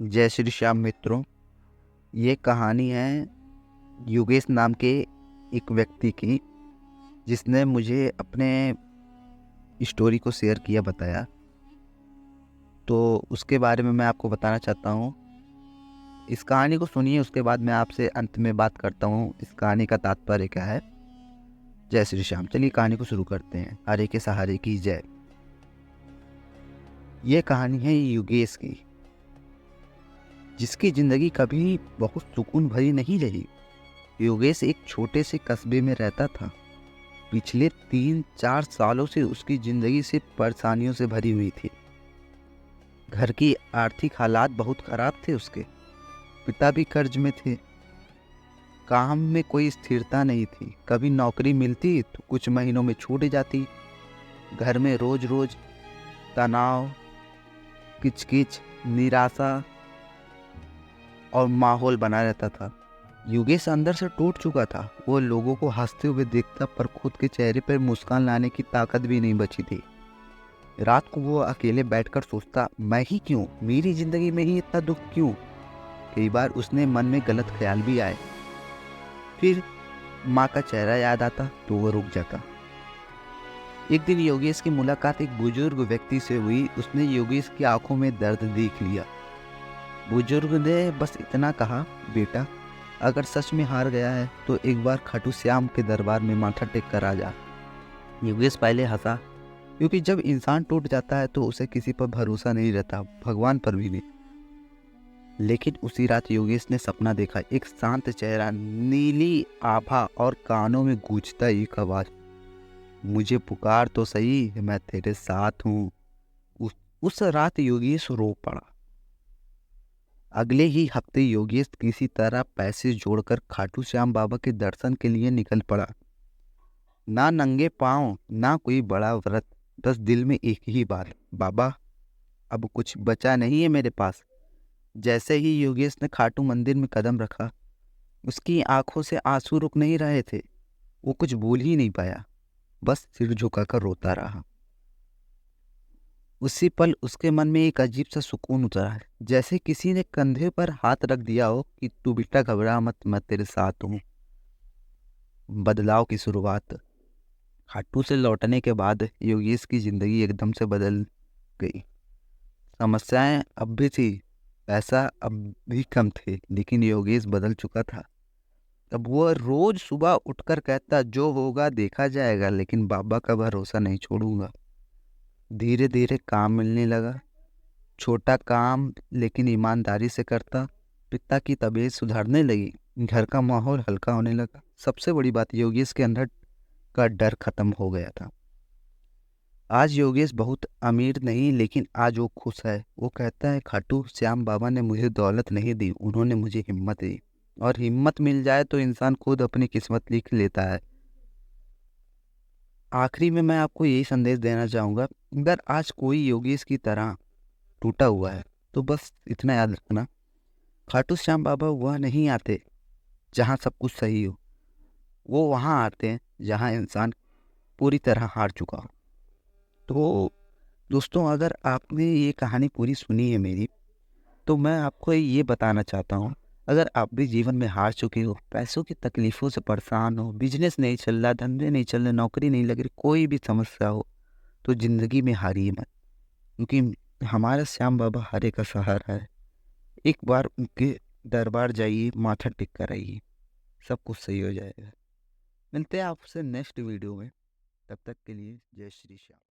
जय श्री श्याम मित्रों। ये कहानी है योगेश नाम के एक व्यक्ति की, जिसने मुझे अपने स्टोरी को शेयर किया, बताया। तो उसके बारे में मैं आपको बताना चाहता हूँ। इस कहानी को सुनिए, उसके बाद मैं आपसे अंत में बात करता हूँ इस कहानी का तात्पर्य क्या है। जय श्री श्याम। चलिए कहानी को शुरू करते हैं। हरे के सहारे की जय। ये कहानी है योगेश की, जिसकी जिंदगी कभी बहुत सुकून भरी नहीं रही। योगेश एक छोटे से कस्बे में रहता था। पिछले 3-4 सालों से उसकी जिंदगी से परेशानियों से भरी हुई थी। घर की आर्थिक हालात बहुत खराब थे। उसके पिता भी कर्ज में थे। काम में कोई स्थिरता नहीं थी। कभी नौकरी मिलती तो कुछ महीनों में छूट जाती। घर में रोज रोज तनाव, किचकिच, निराशा और माहौल बना रहता था। योगेश अंदर से टूट चुका था। वो लोगों को हंसते हुए देखता, पर खुद के चेहरे पर मुस्कान लाने की ताकत भी नहीं बची थी। रात को वो अकेले बैठकर सोचता, मैं ही क्यों, मेरी जिंदगी में ही इतना दुख क्यों। कई बार उसने मन में गलत ख्याल भी आए। फिर माँ का चेहरा याद आता तो वो रुक जाता। एक दिन योगेश की मुलाकात एक बुजुर्ग व्यक्ति से हुई। उसने योगेश की आंखों में दर्द देख लिया। बुजुर्ग ने बस इतना कहा, बेटा, अगर सच में हार गया है तो एक बार खाटू श्याम के दरबार में माथा टेक कर आ जा। योगेश पहले हंसा, क्योंकि जब इंसान टूट जाता है तो उसे किसी पर भरोसा नहीं रहता, भगवान पर भी नहीं। लेकिन उसी रात योगेश ने सपना देखा। एक शांत चेहरा, नीली आभा और कानों में गूंजता एक आवाज, मुझे पुकार तो सही, मैं तेरे साथ हूँ। उस रात योगेश रो पड़ा। अगले ही हफ्ते योगेश किसी तरह पैसे जोड़कर खाटू श्याम बाबा के दर्शन के लिए निकल पड़ा। ना नंगे पांव, ना कोई बड़ा व्रत, बस दिल में एक ही बात, बाबा, अब कुछ बचा नहीं है मेरे पास। जैसे ही योगेश ने खाटू मंदिर में कदम रखा, उसकी आंखों से आंसू रुक नहीं रहे थे। वो कुछ बोल ही नहीं पाया, बस सिर झुकाकर रोता रहा। उसी पल उसके मन में एक अजीब सा सुकून उतरा है, जैसे किसी ने कंधे पर हाथ रख दिया हो कि तू बेटा घबरा मत, मैं तेरे साथ हूँ। बदलाव की शुरुआत। खाटू से लौटने के बाद योगेश की जिंदगी एकदम से बदल गई। समस्याएं अब भी थी, पैसा अब भी कम थे, लेकिन योगेश बदल चुका था। अब वो रोज सुबह उठकर कहता, जो होगा देखा जाएगा, लेकिन बाबा का भरोसा नहीं छोड़ूंगा। धीरे धीरे काम मिलने लगा। छोटा काम लेकिन ईमानदारी से करता। पिता की तबीयत सुधरने लगी। घर का माहौल हल्का होने लगा। सबसे बड़ी बात, योगेश के अंदर का डर खत्म हो गया था। आज योगेश बहुत अमीर नहीं, लेकिन आज वो खुश है। वो कहता है, खाटू श्याम बाबा ने मुझे दौलत नहीं दी, उन्होंने मुझे हिम्मत दी। और हिम्मत मिल जाए तो इंसान खुद अपनी किस्मत लिख लेता है। आखिरी में मैं आपको यही संदेश देना चाहूँगा, अगर आज कोई योगेश की तरह टूटा हुआ है तो बस इतना याद रखना, खाटू श्याम बाबा वह नहीं आते जहाँ सब कुछ सही हो। वो वहाँ आते हैं जहाँ इंसान पूरी तरह हार चुका हो। तो दोस्तों, अगर आपने ये कहानी पूरी सुनी है मेरी, तो मैं आपको ये बताना चाहता हूँ, अगर आप भी जीवन में हार चुके हो, पैसों की तकलीफ़ों से परेशान हो, बिजनेस नहीं चल रहा, धंधे नहीं चल रहे, नौकरी नहीं लग रही, कोई भी समस्या हो, तो ज़िंदगी में हारिए मत, क्योंकि हमारा श्याम बाबा हरे का सहारा है। एक बार उनके दरबार जाइए, माथा टेक कर आइए, सब कुछ सही हो जाएगा। मिलते हैं आपसे नेक्स्ट वीडियो में। तब तक के लिए जय श्री श्याम।